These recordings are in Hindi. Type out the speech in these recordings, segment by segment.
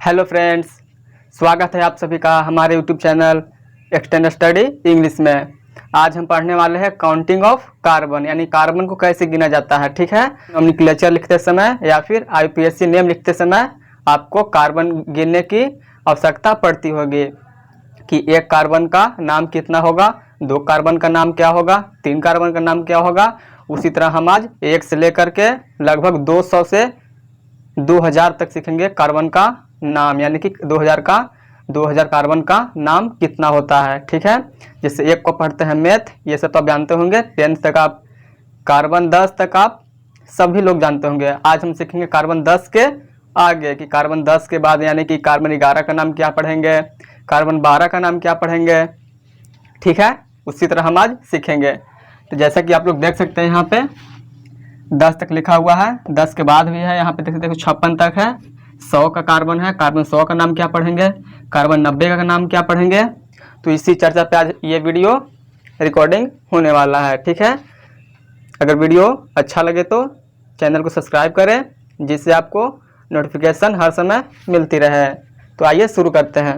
हेलो फ्रेंड्स, स्वागत है आप सभी का हमारे YouTube channel extend study English में। आज हम पढ़ने वाले हैं काउंटिंग ऑफ कार्बन, यानी कार्बन को कैसे गिना जाता है। ठीक है, नोमेनक्लेचर लिखते समय या फिर आईपीएससी नेम लिखते समय आपको कार्बन गिनने की आवश्यकता पड़ती होगी कि एक कार्बन का नाम कितना होगा, दो कार्बन का नाम क्या होगा, तीन कार्बन का नाम क्या होगा। उसी तरह हम आज एक से लेकर के लगभग 200 से 2000 तक सीखेंगे कार्बन का नाम, यानी कि 2000 कार्बन का नाम कितना होता है। ठीक है, जैसे एक को पढ़ते हैं मैथ, ये सब तो आप जानते होंगे, 10th तक आप कार्बन 10 तक आप सभी लोग जानते होंगे। आज हम सीखेंगे कार्बन 10 के आगे कि कार्बन 10 के बाद यानी कि कार्बन 11 का नाम क्या पढ़ेंगे, कार्बन 12 का नाम क्या पढ़ेंगे। ठीक है, उसी तरह हम आज सीखेंगे। तो जैसा कि आप लोग देख सकते हैं यहाँ पे 10 तक लिखा हुआ है, 10 के बाद भी है, यहाँ पे देख सकते हैं 56 तक है, 100 का कार्बन है, कार्बन 100 का नाम क्या पढ़ेंगे, कार्बन 90 का नाम क्या पढ़ेंगे। तो इसी चर्चा पे आज ये वीडियो रिकॉर्डिंग होने वाला है। ठीक है, अगर वीडियो अच्छा लगे तो चैनल को सब्सक्राइब करें, जिससे आपको नोटिफिकेशन हर समय मिलती रहे। तो आइए शुरू करते हैं।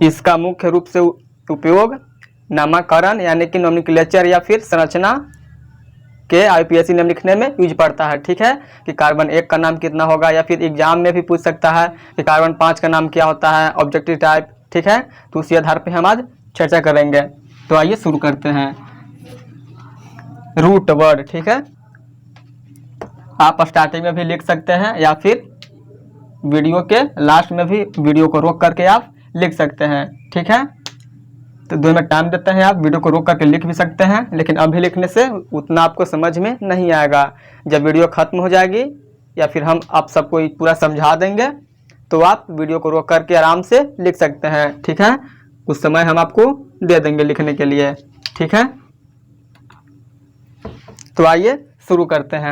इसका मुख्य रूप से उपयोग नामकरण यानी कि नोमेनक्लेचर या फिर संरचना के आईपीएससी नेम लिखने में यूज पड़ता है। ठीक है, कि कार्बन 1 का नाम कितना होगा, या फिर एग्जाम में भी पूछ सकता है कि कार्बन 5 का नाम क्या होता है, ऑब्जेक्टिव टाइप। ठीक है, तो उसी आधार पे हम आज चर्चा करेंगे। तो आइए शुरू करते हैं। रूट वर्ड, ठीक है, आप स्टार्टिंग में भी लिख सकते हैं या फिर वीडियो के लास्ट में भी वीडियो को रोक करके आप लिख सकते हैं। ठीक है, तो 2 मिनट टाइम देते हैं, आप वीडियो को रोक करके लिख भी सकते हैं, लेकिन अभी लिखने से उतना आपको समझ में नहीं आएगा। जब वीडियो खत्म हो जाएगी या फिर हम आप सबको पूरा समझा देंगे तो आप वीडियो को रोक करके आराम से लिख सकते हैं। ठीक है, उस समय हम आपको दे देंगे लिखने के लिए। ठीक है, तो आइए शुरू करते हैं।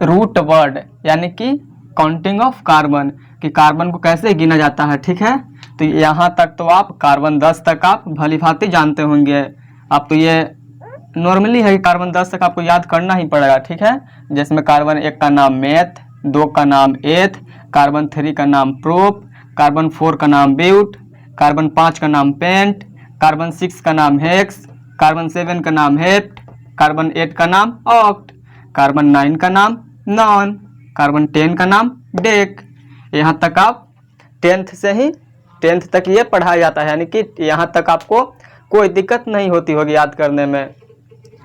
रूट वर्ड यानी कि काउंटिंग ऑफ कार्बन, कि कार्बन को कैसे गिना जाता है। ठीक है, तो यहाँ तक तो आप कार्बन 10 तक आप भली भांति जानते होंगे। आप तो ये नॉर्मली है कि कार्बन 10 तक आपको याद करना ही पड़ेगा। ठीक है, जिसमें कार्बन 1 का नाम मेथ, 2 का नाम एथ, कार्बन 3 का नाम प्रोप, कार्बन 4 का नाम ब्यूट, कार्बन 5 का नाम पेंट, कार्बन 6 का नाम हेक्स, कार्बन 7 का नाम हेप्ट, कार्बन 8 का नाम ऑक्ट, कार्बन 9 का नाम नॉन, कार्बन 10 का नाम डेक। यहाँ तक आप 10th तक ये पढ़ाया जाता है, यानी कि यहाँ तक आपको कोई दिक्कत नहीं होती होगी याद करने में।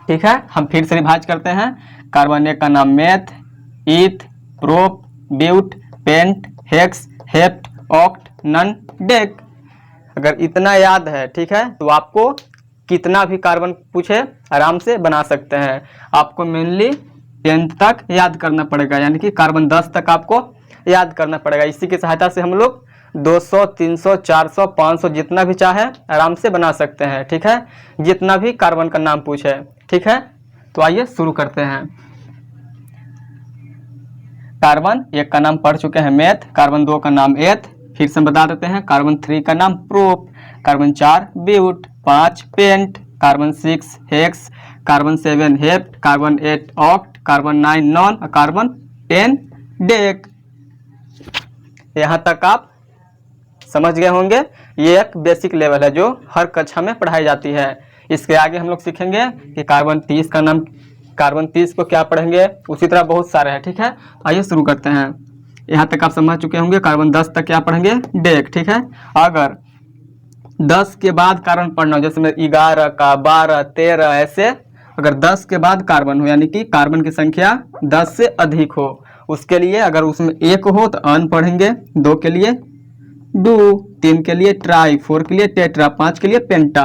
ठीक है, हम फिर से रिवाइज करते हैं। कार्बन 1 का नाम meth, eth, prop, but, pent, hex, hept, oct, non, dec. अगर इतना याद है, ठीक है, तो आपको कितना भी कार्बन पूछे आराम से बना सकते हैं। आपको मेनली 10th तक याद करना पड़ेगा, यानी कि कार्बन 10 तक आपको याद करना पड़ेगा। इसी की सहायता से हम लोग 200, 300, 400, 500 जितना भी चाहे आराम से बना सकते हैं। ठीक है, जितना भी कार्बन का नाम पूछे। ठीक है, तो आइए शुरू करते हैं। कार्बन 1 का नाम पढ़ चुके हैं मेथ, कार्बन 2 का नाम एथ, फिर से बता देते हैं। कार्बन 3 का नाम prop, carbon 4 but, 5 pent, carbon 6 hex, carbon 7 hept, carbon 8 oct, carbon 9 non, carbon 10 dec. यहाँ तक आप समझ गए होंगे। ये एक बेसिक लेवल है जो हर कक्षा में पढ़ाई जाती है। इसके आगे हम लोग सीखेंगे कि कार्बन 30 का नाम, कार्बन 30 को क्या पढ़ेंगे, उसी तरह बहुत सारे हैं। ठीक है, आइए शुरू करते हैं। यहाँ तक आप समझ चुके होंगे। कार्बन 10 तक क्या पढ़ेंगे, डेक। ठीक है, अगर 10 के बाद कार्बन पढ़ना हो, जैसे 11 का, 12, 13 ऐसे, अगर 10 के बाद कार्बन हो यानी कि कार्बन की संख्या 10 से अधिक हो, उसके लिए अगर उसमें 1 हो तो अन पढ़ेंगे, 2 के लिए डू, 3 के लिए ट्राई, 4 के लिए टेट्रा, 5 के लिए पेंटा।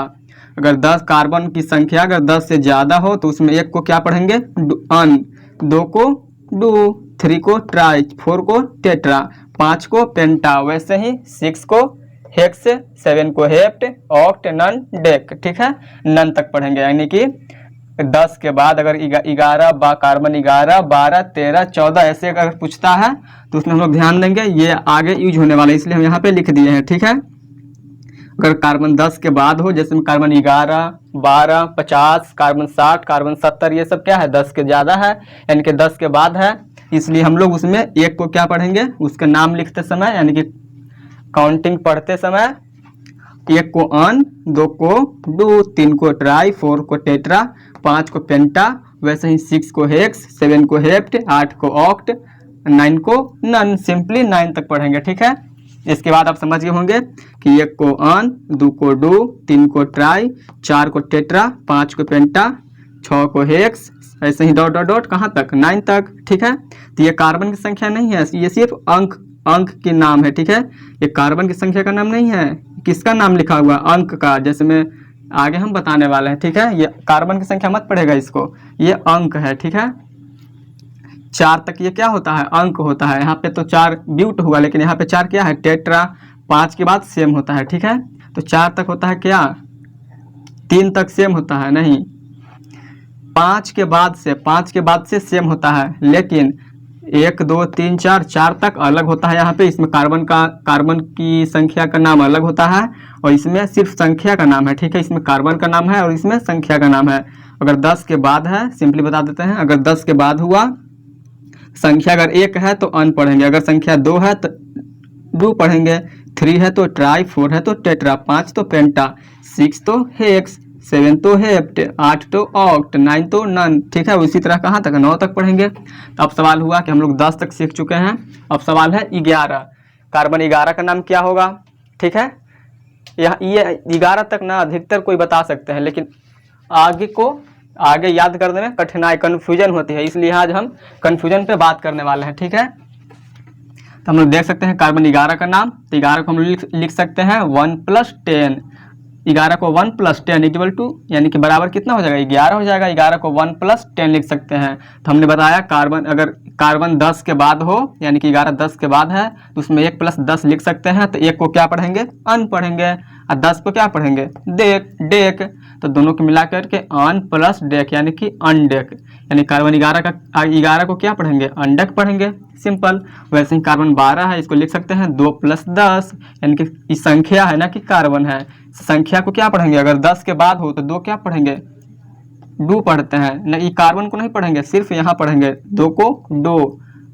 अगर 10 कार्बन की संख्या अगर 10 से ज़्यादा हो तो उसमें 1 को क्या पढ़ेंगे, अन, 2 को डू, 3 को ट्राई, 4 को टेट्रा, 5 को पेंटा, वैसे ही 6 को हेक्स, 7 को हेप्ट, ऑक्ट, नन, डेक। ठीक है, नन तक पढ़ेंगे, यानी कि 10 के बाद अगर 11 कार्बन 11, 12, 13, 14 ऐसे अगर पूछता है तो उसमें हम लोग ध्यान देंगे, ये आगे यूज होने वाला है, इसलिए हम यहाँ पे लिख दिए हैं। ठीक है, अगर कार्बन 10 के बाद हो, जैसे में कार्बन 11, 12, 50, कार्बन 60, कार्बन 70, ये सब क्या है 10 के ज़्यादा है, यानी कि 10 के बाद है, इसलिए हम लोग उसमें एक को क्या पढ़ेंगे, उसका नाम लिखते समय यानी कि काउंटिंग पढ़ते समय एक को अन, दो को डू, तीन को ट्राई, फोर को टेट्रा, पाँच को पेंटा, वैसे ही सिक्स को हेक्स, सेवन को हेप्ट, आठ को ऑक्ट, नाइन को नन। सिंपली 9 तक पढ़ेंगे, ठीक है। इसके बाद आप समझ गए होंगे कि एक को अन, दो को डू, तीन को ट्राई, चार को टेट्रा, पाँच को पेंटा, 6 को हेक्स, ऐसे ही डॉट डॉट डॉट कहाँ तक, 9 तक, ठीक है। तो ये कार्बन की संख्या नहीं है, ये सिर्फ अंक के नाम है, ठीक है। ये कार्बन की संख्या का नाम नहीं है, किसका नाम लिखा हुआ, अंक का, जैसे में आगे हम बताने वाले हैं, ठीक है। ये कार्बन की संख्या मत पढ़ेगा इसको, ये अंक है, ठीक है। 4 तक ये क्या होता है, अंक होता है। यहाँ पे तो 4 ब्यूट हुआ, लेकिन यहाँ पे 4 क्या है, टेट्रा। 5 के बाद सेम होता है, ठीक है। तो 4 तक होता है क्या, 3 तक सेम होता है नहीं, 5 के बाद से सेम होता है, लेकिन 1 2 3 4 तक अलग होता है। यहाँ पे इसमें कार्बन की संख्या का नाम अलग होता है और इसमें सिर्फ संख्या का नाम है, ठीक है। इसमें कार्बन का नाम है और इसमें संख्या का नाम है। अगर 10 के बाद है, सिंपली बता देते हैं, अगर 10 के बाद हुआ, संख्या अगर 1 है तो अन पढ़ेंगे, अगर संख्या 2 है तो डू पढ़ेंगे, 3 है तो ट्राई, 4 है तो टेट्रा, 5 तो पेंटा, 6 तो हेक्स, 7 तो हेप्ट, 8 तो ऑक्ट, 9 तो नन, ठीक है। उसी तरह कहाँ तक, 9 तक पढ़ेंगे। अब सवाल हुआ कि हम लोग 10 तक सीख चुके हैं, अब सवाल है 11। कार्बन 11 का नाम क्या होगा, ठीक है। ये 11 तक ना अधिकतर कोई बता सकते हैं, लेकिन आगे याद करने में कठिनाई, कन्फ्यूजन होती है, इसलिए आज हम कन्फ्यूजन पे बात करने वाले हैं, ठीक है। तो हम लोग देख सकते हैं कार्बन 11 का नाम, तो 11 को हम लोग लिख सकते हैं 1 + 10। 11 को 1 + 10 = यानी कि बराबर कितना हो जाएगा, 11 हो जाएगा। 11 को 1 + 10 लिख सकते हैं। तो हमने बताया अगर कार्बन 10 के बाद हो, यानी कि 11 10 के बाद है, तो उसमें 1 + 10 लिख सकते हैं। तो 1 को क्या पढ़ेंगे, अन पढ़ेंगे, और 10 को क्या पढ़ेंगे, डेक। तो दोनों को मिला करके अन + डेक यानी कि अनडेक, यानी कार्बन 11 को क्या पढ़ेंगे, अनडेक पढ़ेंगे, सिंपल। वैसे ही कार्बन 12 है, इसको लिख सकते हैं 2 + 10, यानी कि ये संख्या है ना कि कार्बन है। संख्या को क्या पढ़ेंगे, अगर 10 के बाद हो तो 2 क्या पढ़ेंगे, डू पढ़ते हैं ना, ये कार्बन को नहीं पढ़ेंगे, सिर्फ यहाँ पढ़ेंगे 2 को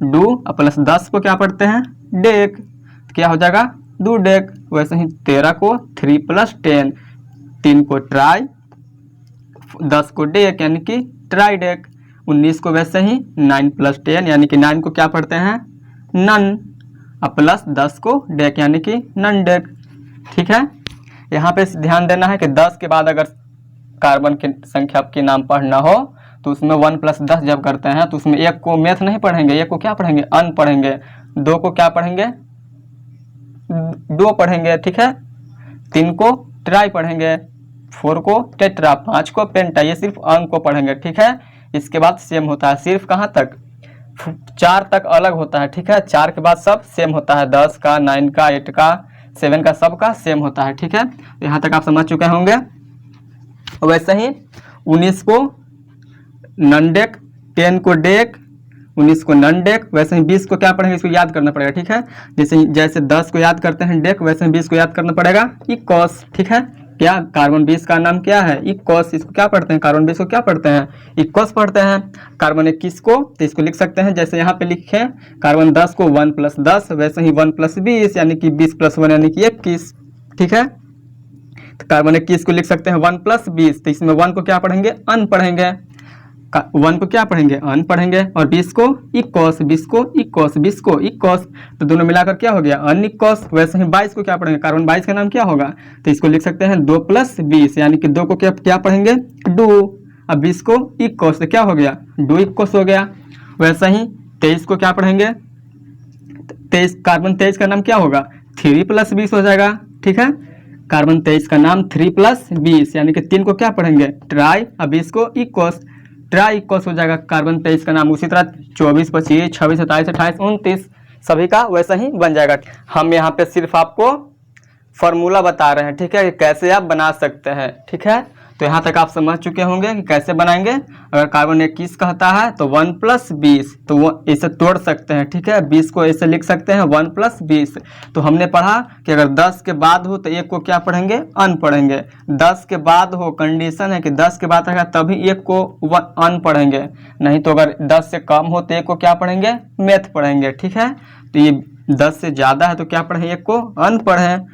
डू प्लस 10 को क्या पढ़ते हैं, डेक, तो क्या हो जाएगा, डू डेक। वैसे ही 13 को 3 + 10, 3 को ट्राई, 10 को डेक यानी कि ट्राई डेक। 19 को वैसे ही 9 + 10 यानी कि 9 को क्या पढ़ते हैं, नन, प्लस 10 को डेक यानी कि नन डेक, ठीक है। यहाँ पे ध्यान देना है कि 10 के बाद अगर कार्बन की संख्या के नाम पढ़ना हो तो उसमें 1 + 10 जब करते हैं तो उसमें 1 को मैथ नहीं पढ़ेंगे, 1 को क्या पढ़ेंगे, अन पढ़ेंगे, 2 को क्या पढ़ेंगे, डो पढ़ेंगे, ठीक है। 3 को ट्राई पढ़ेंगे, 4 को टेट्रा, 5 को पेंटा, ये सिर्फ अंक को पढ़ेंगे, ठीक है। इसके बाद सेम होता है, सिर्फ कहाँ तक, 4 तक अलग होता है, ठीक है। 4 के बाद सब सेम होता है, 10 का, 9 का, 8 का, 7 का, सबका सेम होता है, ठीक है। तो यहाँ तक आप समझ चुके होंगे। वैसे ही 19 को नन डेक, 10 को डेक, 19 को नन डेक। वैसे ही 20 को क्या पढ़ेंगे, इसको याद करना पड़ेगा, ठीक है। जैसे 10 को याद करते हैं डेक, वैसे ही 20 को याद करना पड़ेगा इकोस, ठीक है। क्या कार्बन 20 का नाम क्या है, इकोस, इसको क्या पढ़ते हैं, कार्बन 20 को क्या पढ़ते हैं, इकोस पढ़ते हैं। कार्बन 21 को तो इसको लिख सकते हैं जैसे यहाँ पे लिखे, कार्बन 10 को 1 + 10, वैसे ही 1 + 20 यानी कि 20 + 1 यानी कि 21, ठीक है। तो कार्बन 21 को लिख सकते हैं 1 + 20, तो इसमें 1 को क्या पढ़ेंगे, अन पढ़ेंगे, 1 को क्या पढ़ेंगे, अन पढ़ेंगे, और 20 को इकोस, 20 को इकोस, 20 को इकोस, तो दोनों मिलाकर क्या हो गया, अन इकोस। वैसे ही 22 को क्या पढ़ेंगे, कार्बन 22 का नाम क्या होगा, तो इसको लिख सकते हैं 2 + 20 यानी कि 2 को क्या पढ़ेंगे, डू, अब 20 को इकोस, तो क्या हो गया, डू इकोस हो गया। वैसे ही 23 को क्या पढ़ेंगे, 23, कार्बन 23 का नाम क्या होगा, 3 + 20 हो जाएगा, ठीक है। कार्बन 23 का नाम 3 + 20 यानी कि 3 को क्या पढ़ेंगे, ट्राई, अब 20 को इकोस, ट्राई इकोस हो जाएगा कार्बन 23 का नाम। उसी तरह 24 25 26 27 28 29 सभी का वैसा ही बन जाएगा। हम यहाँ पे सिर्फ आपको फॉर्मूला बता रहे हैं, ठीक है, कैसे आप बना सकते हैं, ठीक है। तो यहाँ तक आप समझ चुके होंगे कि कैसे बनाएंगे। अगर कार्बन 21 कहता है तो 1 + 20, तो वो इसे तोड़ सकते हैं, ठीक है। 20 को ऐसे लिख सकते हैं 1 + 20। तो हमने पढ़ा कि अगर 10 के बाद हो तो 1 को क्या पढ़ेंगे, अन पढ़ेंगे। 10 के बाद हो, कंडीशन है कि 10 के बाद रहेगा तभी 1 को अन पढ़ेंगे, नहीं तो अगर 10 से कम हो तो 1 को क्या पढ़ेंगे, मेथ पढ़ेंगे, ठीक है। तो ये 10 से ज़्यादा है तो क्या पढ़ें, 1 को अन पढ़ें,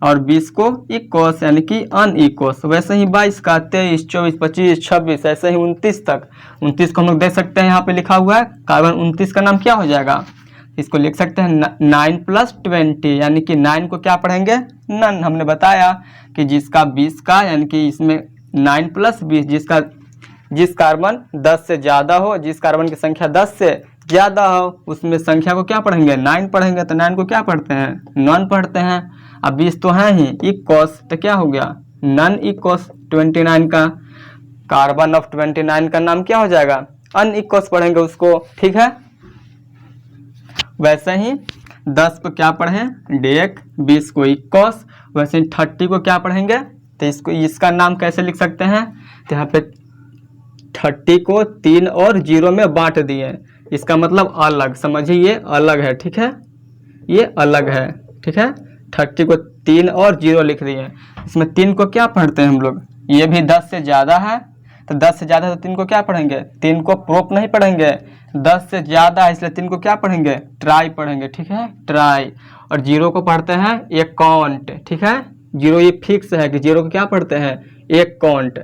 और 20 को इक्वस यानी कि अन इक्वस। वैसे ही 22 का 23, 24, 25, 26, ऐसे ही 29 तक। 29 को हम लोग देख सकते हैं, यहाँ पे लिखा हुआ है कार्बन 29 का नाम क्या हो जाएगा, इसको लिख सकते हैं 9 + 20, यानी कि 9 को क्या पढ़ेंगे, नन। हमने बताया कि जिसका 20 का यानी कि इसमें 9 + 20, जिस कार्बन 10 से ज़्यादा हो, जिस कार्बन की संख्या 10 से ज़्यादा हो, उसमें संख्या को क्या पढ़ेंगे, 9 पढ़ेंगे। तो 9 को क्या पढ़ते हैं, नॉन पढ़ते हैं। अब 20 तो है ही इक्वस, तो क्या हो गया, नन इक्वस। 29 का कार्बन ऑफ 29 का नाम क्या हो जाएगा, अन इक्वस पढ़ेंगे उसको, ठीक है। वैसे ही 10 को क्या पढ़ें, डेक, 20 को इक्वस। वैसे ही 30 को क्या पढ़ेंगे, तो इसका नाम कैसे लिख सकते हैं, तो यहाँ पे 30 को 3 और 0 में बांट दिए, इसका मतलब अलग, समझिए ये अलग है, ठीक है, ये अलग है, ठीक है। 30 को 3 और 0 लिख दिए। इसमें 3 को क्या पढ़ते हैं हम लोग, ये भी 10 से ज़्यादा है, तो 10 से ज़्यादा है तो 3 को क्या पढ़ेंगे, 3 को प्रोप नहीं पढ़ेंगे, 10 से ज़्यादा है इसलिए 3 को क्या पढ़ेंगे, ट्राई पढ़ेंगे, ठीक है, ट्राई। और 0 को पढ़ते हैं एक काउंट, ठीक है। 0 ये फिक्स है कि 0 को क्या पढ़ते हैं, एक काउंट।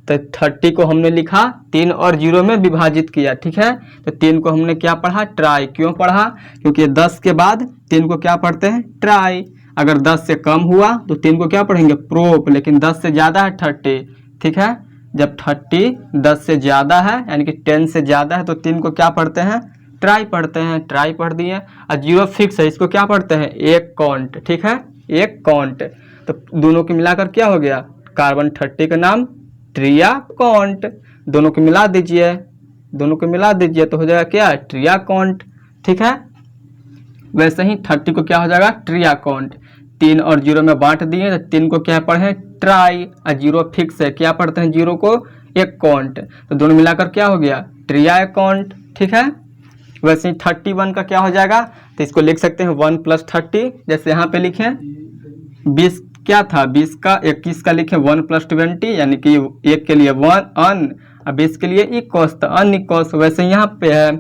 तो 30 को हमने लिखा 3 और 0 में विभाजित किया, ठीक है। तो 3 को हमने क्या पढ़ा, ट्राई। क्यों पढ़ा, क्योंकि 10 के बाद 3 को क्या पढ़ते हैं, ट्राई। अगर 10 से कम हुआ तो 3 को क्या पढ़ेंगे, प्रोप। लेकिन 10 से ज़्यादा है 30, ठीक है। जब 30 10 से ज़्यादा है यानी कि 10 से ज़्यादा है तो 3 को क्या पढ़ते हैं, ट्राई पढ़ते हैं, ट्राई पढ़ दिए। और 0 फिक्स है, इसको क्या पढ़ते हैं, एक काउंट, ठीक है, एक काउंट। तो दोनों को मिलाकर क्या हो गया, कार्बन 30 का नाम ट्रिया काउंट। दोनों को मिला दीजिए, दोनों को मिला दीजिए तो हो जाएगा क्या, ट्रिया काउंट, ठीक है। वैसे ही 30 को क्या हो जाएगा, ट्रिया काउंट। 3 और 0 में बांट दिए तो 3 को क्या पढ़े, ट्राई। और 0 फिक्स है, क्या पढ़ते हैं, 0 को एक काउंट। तो दोनों मिलाकर क्या हो गया, ट्रिया काउंट, ठीक है। वैसे ही 31 का क्या हो जाएगा, तो इसको लिख सकते हैं 1 + 30, जैसे यहाँ पे लिखे 20 क्या था, 20 का 21 का लिखे 1 + 20, यानी कि एक के लिए 1 अन और 20 के लिए इक्वस, तो अन इक्वस। वैसे यहाँ पे है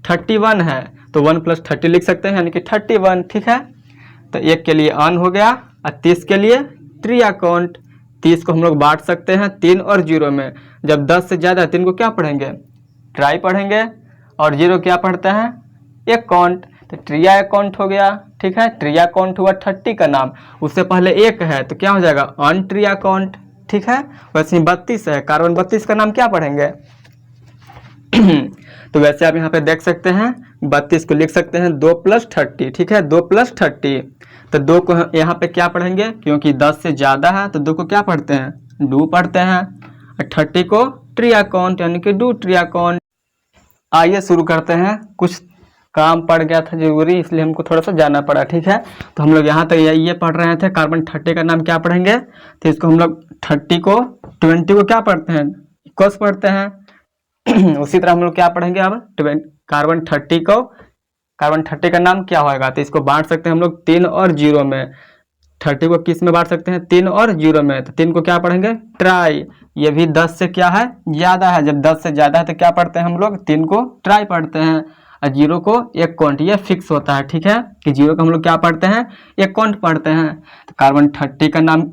31 है तो 1 + 30 लिख सकते हैं, यानी कि 31, ठीक है। तो एक के लिए अन हो गया और 30 के लिए ट्रिया काउंट। 30 को हम लोग बांट सकते हैं 3 और 0 में। जब 10 से ज़्यादा 3 को क्या पढ़ेंगे, ट्राई पढ़ेंगे, और 0 क्या पढ़ते हैं, एक काउंट। तो ट्रिया अकाउंट हो गया, ठीक है। ट्रिया अकाउंट हुआ 30 का नाम, उससे पहले एक है तो क्या हो जाएगा, अन ट्रिया अकाउंट, ठीक है। वैसे ही 32 है, कार्बन 32 का नाम क्या पढ़ेंगे तो वैसे आप यहाँ पे देख सकते हैं 32 को लिख सकते हैं 2 + 30, ठीक है, 2 + 30। तो 2 को यहाँ पे क्या पढ़ेंगे, क्योंकि 10 से ज़्यादा है तो 2 को क्या पढ़ते हैं, डू पढ़ते हैं। और 30 को ट्रिया काउंट यानी कि डू ट्रिया काउंट। आइए शुरू करते हैं, कुछ काम पड़ गया था जरूरी, इसलिए हमको थोड़ा सा जाना पड़ा, ठीक है। तो हम लोग यहाँ तक ये पढ़ रहे थे, कार्बन 30 का नाम क्या पढ़ेंगे, तो इसको हम लोग 30 को 20 को क्या पढ़ते हैं, इक्वस पढ़ते हैं उसी तरह हम लोग क्या पढ़ेंगे अब, कार्बन 30 का नाम क्या होगा, तो इसको बांट सकते हैं हम लोग 3 और 0 में। 30 को किस में बांट सकते हैं, 3 और 0 में। तो 3 को क्या पढ़ेंगे, ट्राई। ये भी 10 से क्या है, ज़्यादा है। जब 10 से ज़्यादा है तो क्या पढ़ते हैं हम लोग, 3 को ट्राई पढ़ते हैं। और 0 को एक काउंट, ये फिक्स होता है, ठीक है, कि 0 को हम लोग क्या पढ़ते हैं, एक काउंट पढ़ते हैं। तो कार्बन 30 का नाम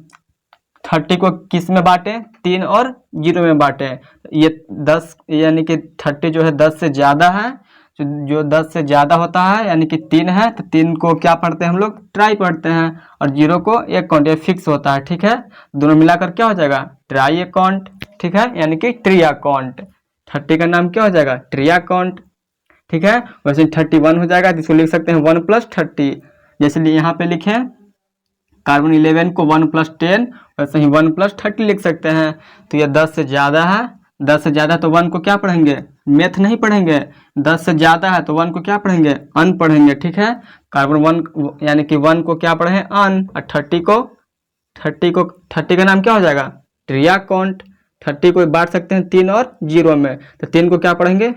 30 को किस में बांटे, 3 और 0 में बांटे। ये 10 यानी कि 30 जो है 10 से ज़्यादा है, जो 10 से ज़्यादा होता है यानी कि 3 है, तो 3 को क्या पढ़ते हैं हम लोग, ट्राई पढ़ते हैं। और 0 को एक काउंट, ये फिक्स होता है, ठीक है। दोनों मिलाकर क्या हो जाएगा, ट्राई अकाउंट, ठीक है, यानी कि ट्रिया काउंट। 30 का नाम क्या हो जाएगा, ट्रिया काउंट, ठीक है। वैसे 31 हो जाएगा, जिसको लिख सकते हैं 1 + 30, जैसे यहाँ पे लिखे कार्बन 11 को 1 + 10, वैसे ही 1 + 30 लिख सकते हैं। तो ये 10 से ज़्यादा है, 10 से ज़्यादा तो 1 को क्या पढ़ेंगे, मैथ नहीं पढ़ेंगे। 10 से ज़्यादा है तो 1 को क्या पढ़ेंगे, अन पढ़ेंगे, ठीक है। कार्बन 1 यानी कि 1 को क्या पढ़ें, अन। और 30 का नाम क्या हो जाएगा, ट्रिया काउंट, 30 को बांट सकते हैं 3 और 0 में, तो 3 को क्या पढ़ेंगे,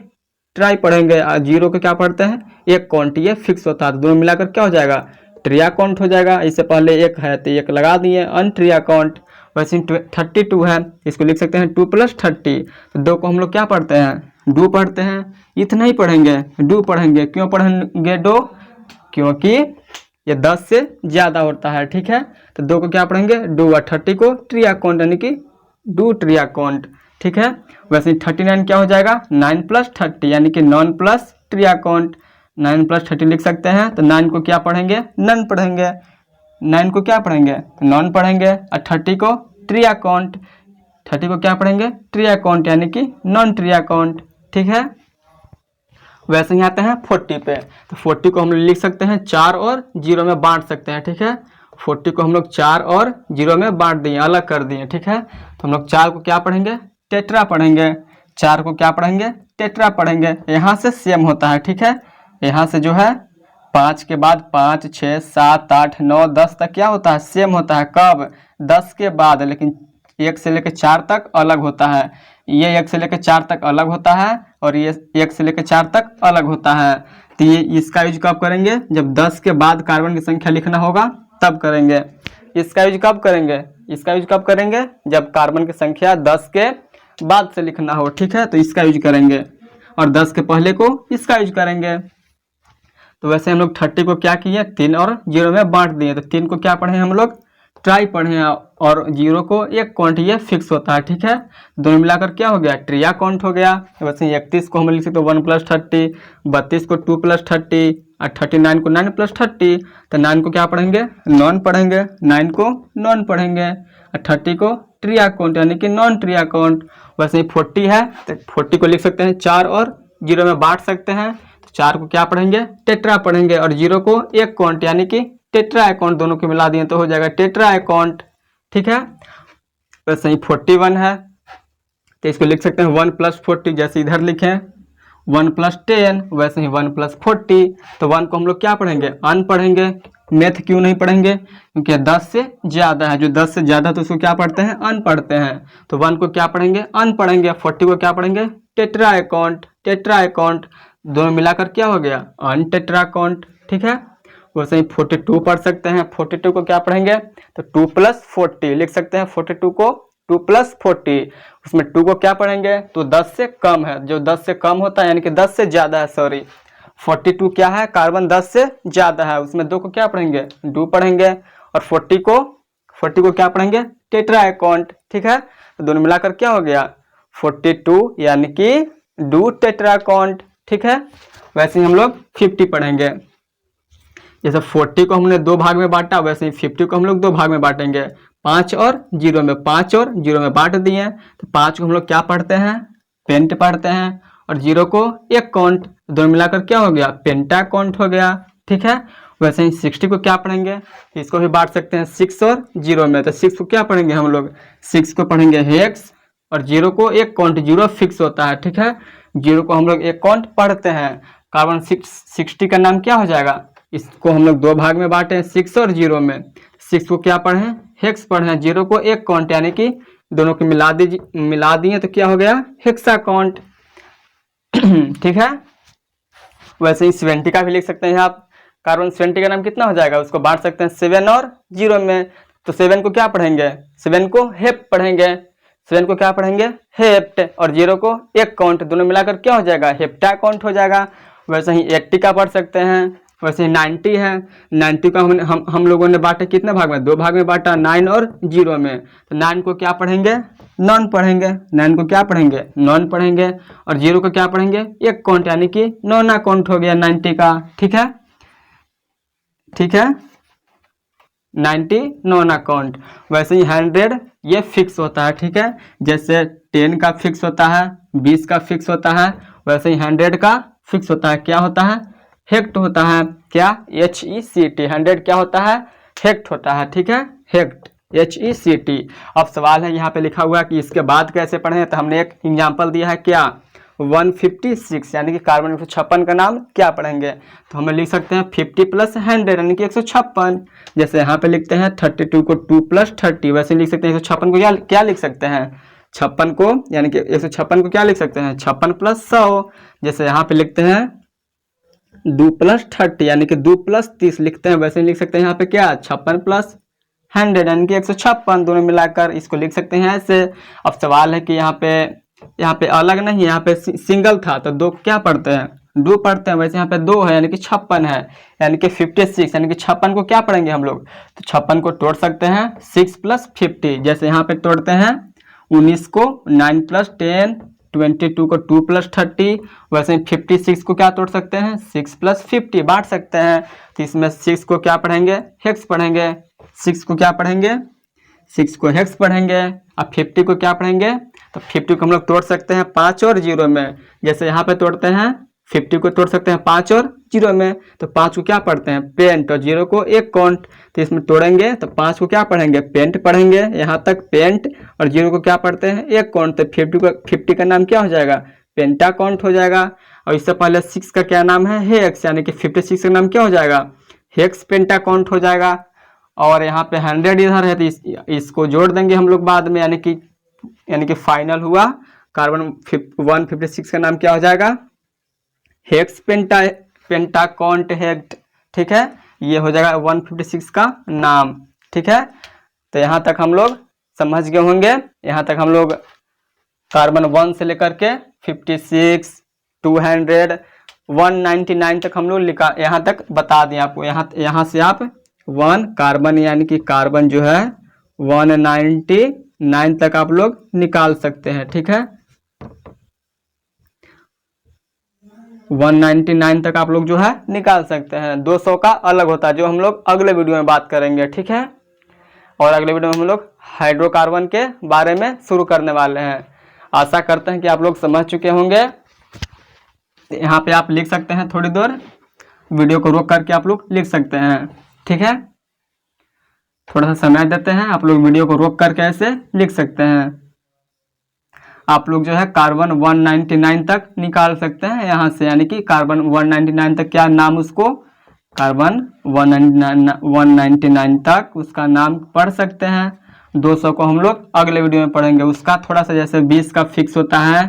ट्राई पढ़ेंगे, 0 को क्या पढ़ते हैं, एक काउंट, ये फिक्स होता है, तो दोनों मिलाकर क्या हो जाएगा, ट्रिया काउंट हो जाएगा। इससे पहले एक है तो एक लगा दिए, अनट्रिया काउंट। वैसे 32 है, इसको लिख सकते हैं 2 + 30, तो 2 को हम लोग क्या पढ़ते हैं, डू पढ़ते हैं। इतना ही पढ़ेंगे, डू पढ़ेंगे। क्यों पढ़ेंगे डो, क्योंकि ये 10 से ज़्यादा होता है, ठीक है। तो 2 को क्या पढ़ेंगे, डू, और 30 को ट्रिया काउंट यानी कि डू ट्रिया काउंट, ठीक है। वैसे 39 क्या हो जाएगा, 9 + 30 यानी कि नॉन प्लस ट्रिया काउंट। 9 + 30 लिख सकते हैं, तो 9 को क्या पढ़ेंगे, नन पढ़ेंगे। 9 को क्या पढ़ेंगे, तो नॉन पढ़ेंगे, और 30 को ट्रिया काउंट। 30 को क्या पढ़ेंगे, ट्रिया काउंट यानी कि नॉन ट्रिया काउंट, ठीक है। वैसे ही आते हैं 40 पे, तो 40 को हम लोग लिख सकते हैं 4 और 0 में बांट सकते हैं, ठीक है। 40 को हम लोग 4 और 0 में बांट दिए, अलग कर दिए, ठीक है। तो हम लोग 4 को क्या पढ़ेंगे, टेट्रा पढ़ेंगे। 4 को क्या पढ़ेंगे, टेट्रा पढ़ेंगे। यहाँ से सेम होता है, ठीक है। यहाँ से जो है 5 के बाद 5, 6, 7, 8, 9, 10 तक क्या होता है, सेम होता है। कब, 10 के बाद, लेकिन 1 से लेकर 4 तक अलग होता है। ये 1 से लेकर 4 तक अलग होता है, और ये 1 से लेकर 4 तक अलग होता है। तो ये इसका यूज कब करेंगे, जब 10 के बाद कार्बन की संख्या लिखना होगा तब करेंगे। इसका यूज कब करेंगे, इसका यूज कब करेंगे, जब कार्बन की संख्या 10 के बाद से लिखना हो, ठीक है, तो इसका यूज करेंगे। और 10 के पहले को इसका यूज करेंगे। तो वैसे हम लोग 30 को क्या किए, 3 और 0 में बांट दिए। तो 3 को क्या पढ़े हम लोग, ट्राई पढ़े, और 0 को एक काउंट, ये फिक्स होता है, ठीक है। दोनों मिलाकर क्या हो गया, ट्रिया काउंट हो गया। वैसे 31 को हम लिख सकते 1 + 30, 32 को 2 + 30, और 39 को 9 + 30। तो 9 को क्या पढ़ेंगे, नॉन पढ़ेंगे। 9 को नॉन पढ़ेंगे, और 30 को ट्रिया काउंट यानी कि नॉन ट्रिया काउंट। वैसे ही 40 है, तो 40 को लिख सकते हैं 4 और 0 में बांट सकते हैं। तो 4 को क्या पढ़ेंगे, टेट्रा पढ़ेंगे, और 0 को एक काउंट यानी कि टेट्रा अकाउंट, दोनों को मिला दिए तो हो जाएगा टेट्रा अकाउंट, ठीक है। वैसे ही 41 है, तो इसको लिख सकते हैं 1 + 40, जैसे इधर लिखें 1 + 10, वैसे ही 1 + 40। तो 1 को हम लोग क्या पढ़ेंगे, अन पढ़ेंगे। मैथ क्यों नहीं पढ़ेंगे, क्योंकि 10 से ज़्यादा है, जो 10 से ज़्यादा तो उसको क्या पढ़ते हैं, अन पढ़ते हैं। तो 1 को क्या पढ़ेंगे, अन पढ़ेंगे। 40 को क्या पढ़ेंगे, टेट्रा अकाउंट, टेट्रा अकाउंट। दोनों मिलाकर क्या हो गया, अन टेट्रा अकाउंट, ठीक है। वैसे ही 42 पढ़ सकते हैं। 42 को क्या पढ़ेंगे, तो 2 + 40 लिख सकते हैं। 42 को 2 + 40, उसमें 2 को क्या पढ़ेंगे, तो 10 से कम है, जो 10 से कम होता है यानी कि 10 से ज़्यादा है, सॉरी। 42 क्या है, कार्बन 10 से ज़्यादा है, उसमें 2 को क्या पढ़ेंगे, डू पढ़ेंगे। और 40 को क्या पढ़ेंगे, टेट्रा अकाउंट, ठीक है। तो दोनों मिलाकर क्या हो गया, 42 यानी कि डू टेट्रा अकाउंट, ठीक है। वैसे ही हम लोग 50 पढ़ेंगे। जैसे 40 को हमने 2 भाग में बांटा, वैसे ही 50 को हम लोग 2 भाग में बांटेंगे। 5 और 0 में, 5 और 0 में बांट दिए। तो 5 को हम लोग क्या पढ़ते हैं, पेंट पढ़ते हैं, और 0 को एक काउंट, दोनों मिलाकर क्या हो गया, पेंटा काउंट हो गया, ठीक है। वैसे ही 60 को क्या पढ़ेंगे, इसको भी बांट सकते हैं 6 और 0 में। तो 6 को क्या पढ़ेंगे हम लोग, 6 को पढ़ेंगे हेक्स, और 0 को एक काउंट, 0 फिक्स होता है, ठीक है। 0 को हम लोग एक काउंट पढ़ते हैं। कार्बन 60 का नाम क्या हो जाएगा, इसको हम लोग 2 भाग में बांटे हैं, 6 और 0 में। 6 को क्या पढ़े, हेक्स पढ़े। 0 को एक काउंट यानी कि दोनों को मिला दिए तो क्या हो गया, हेक्सा काउंट, ठीक है। वैसे ही 70 का भी लिख सकते हैं आप। कार्बन 70 का नाम कितना हो जाएगा, उसको बांट सकते हैं 7 और 0 में। तो 7 को क्या पढ़ेंगे, 7 को हेप पढ़ेंगे। 7 को क्या पढ़ेंगे, हेप्ट, और 0 को एक काउंट, दोनों मिलाकर क्या हो जाएगा, हेप्टा काउंट हो जाएगा। वैसे ही 80 का पढ़ सकते हैं। वैसे ही 90 है। 90 का हम लोगों ने बांटे कितने भाग में, 2 भाग में बांटा, 9 और 0 में। तो 9 को क्या पढ़ेंगे, नॉन पढ़ेंगे। 9 को क्या पढ़ेंगे, नॉन पढ़ेंगे। और 0 को क्या पढ़ेंगे, एक काउंट यानी कि नॉना काउंट हो गया 90 का, ठीक है, ठीक है। 90 नॉन अकाउंट। वैसे ही 100 ये फिक्स होता है, ठीक है। जैसे 10 का फिक्स होता है, 20 का फिक्स होता है, वैसे ही 100 का फिक्स होता है। क्या होता है, हेक्ट होता है। क्या, HECT, 100 क्या होता है, हेक्ट होता है, ठीक है, हेक्ट, HECT। अब सवाल है यहाँ पे लिखा हुआ कि इसके बाद कैसे पढ़ें, तो हमने एक एग्जाम्पल दिया है, क्या, 156 यानी कि कार्बन 156 का नाम क्या पढ़ेंगे। तो हमें लिख सकते हैं 50 + 100 यानी कि 156। जैसे यहाँ पे लिखते हैं 32 को 2 + 30, वैसे लिख सकते हैं 156 को क्या लिख सकते हैं, 56 को यानी कि 156 को क्या लिख सकते हैं 56 + 100। जैसे यहाँ पे लिखते हैं 2 + 30 यानी कि 2 + 30 लिखते हैं, वैसे ही लिख सकते हैं यहाँ पे क्या 56 + 100 यानी कि 156, दोनों मिलाकर इसको लिख सकते हैं ऐसे। अब सवाल है कि यहाँ पे अलग नहीं, यहाँ पे सिंगल था तो 2 क्या पढ़ते हैं 2 पढ़ते हैं, वैसे यहाँ पे 2 है यानी कि 56 है, यानी कि 56 यानी कि 56 को क्या पढ़ेंगे हम लोग, तो 56 को तोड़ सकते हैं 6 + 50। जैसे यहाँ पे तोड़ते हैं 19 को 9 + 10, 22 को 2 + 30, वैसे ही 56 को क्या तोड़ सकते हैं 6 + 50 बांट सकते हैं। तो इसमें 6 को क्या पढ़ेंगे हेक्स पढ़ेंगे, 6 को क्या पढ़ेंगे 6 को हेक्स पढ़ेंगे। अब 50 को क्या पढ़ेंगे, तो 50 को हम लोग तोड़ सकते हैं 5 और 0 में। जैसे यहाँ पे तोड़ते हैं 50 को तोड़ सकते हैं 5 और 0 में, तो 5 को क्या पढ़ते हैं पेंट और 0 को एक काउंट। तो इसमें तोड़ेंगे तो 5 को क्या पढ़ेंगे पेंट पढ़ेंगे, यहाँ तक पेंट, और 0 को क्या पढ़ते हैं एक काउंट। तो 50 का नाम क्या हो जाएगा पेंटा काउंट हो जाएगा। और इससे पहले 6 का क्या नाम है हेक्स, यानी कि 56 का नाम क्या हो जाएगा हेक्स पेंटा काउंट हो जाएगा। और यहाँ पे 100 इधर है तो इसको जोड़ देंगे हम लोग बाद में, यानी कि फाइनल हुआ कार्बन 156 का नाम क्या हो जाएगा हेक्स पेंटा काउंट हेक्ट। ठीक है, ये हो जाएगा 156 का नाम। ठीक है, तो यहाँ तक हम लोग समझ गए होंगे। यहाँ तक हम लोग कार्बन 1 से लेकर के 56, 200, 199 तक हम लोग लिखा, यहाँ तक बता दें आपको। यहाँ से आप 1 कार्बन यानी कि कार्बन जो है 199 तक आप लोग निकाल सकते हैं। ठीक है, 199 तक आप लोग जो है निकाल सकते हैं। 200 का अलग होता है जो हम लोग अगले वीडियो में बात करेंगे। ठीक है, और अगले वीडियो में हम लोग हाइड्रोकार्बन के बारे में शुरू करने वाले हैं। आशा करते हैं कि आप लोग समझ चुके होंगे। यहाँ पे आप लिख सकते हैं, थोड़ी देर वीडियो को रोक करके आप लोग लिख सकते हैं। ठीक है, थोड़ा सा समय देते हैं, आप लोग वीडियो को रोक करके ऐसे लिख सकते हैं। आप लोग जो है कार्बन 199 तक निकाल सकते हैं यहाँ से, यानी कि कार्बन 199 तक क्या नाम उसको कार्बन 199 तक उसका नाम पढ़ सकते हैं। 200 को हम लोग अगले वीडियो में पढ़ेंगे। उसका थोड़ा सा जैसे 20 का फिक्स होता है,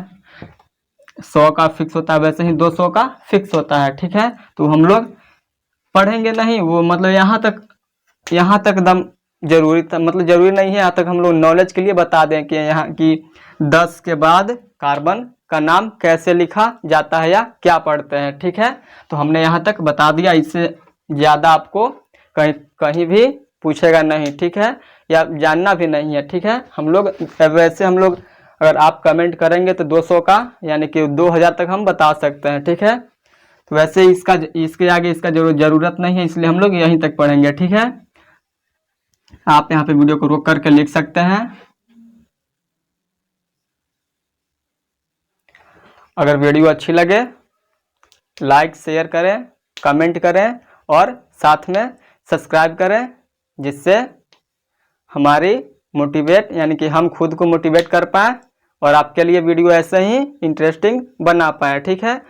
100 का फिक्स होता है, वैसे ही 200 का फिक्स होता है। ठीक है, तो हम लोग पढ़ेंगे नहीं, वो मतलब यहाँ तक दम जरूरी था, मतलब जरूरी नहीं है, यहाँ तक हम लोग नॉलेज के लिए बता दें कि यहाँ की 10 के बाद कार्बन का नाम कैसे लिखा जाता है या क्या पढ़ते हैं। ठीक है, तो हमने यहाँ तक बता दिया, इससे ज़्यादा आपको कहीं भी पूछेगा नहीं। ठीक है, या जानना भी नहीं है। ठीक है, हम लोग वैसे हम लोग अगर आप कमेंट करेंगे तो 200 का यानी कि 2000 तक हम बता सकते हैं। ठीक है, तो वैसे इसके आगे इसका जरूरत नहीं है, इसलिए हम लोग यहीं तक पढ़ेंगे। ठीक है, आप यहाँ पे वीडियो को रोक करके लिख सकते हैं। अगर वीडियो अच्छी लगे लाइक शेयर करें, कमेंट करें और साथ में सब्सक्राइब करें, जिससे हमारी मोटिवेट यानी कि हम खुद को मोटिवेट कर पाए और आपके लिए वीडियो ऐसे ही इंटरेस्टिंग बना पाए। ठीक है।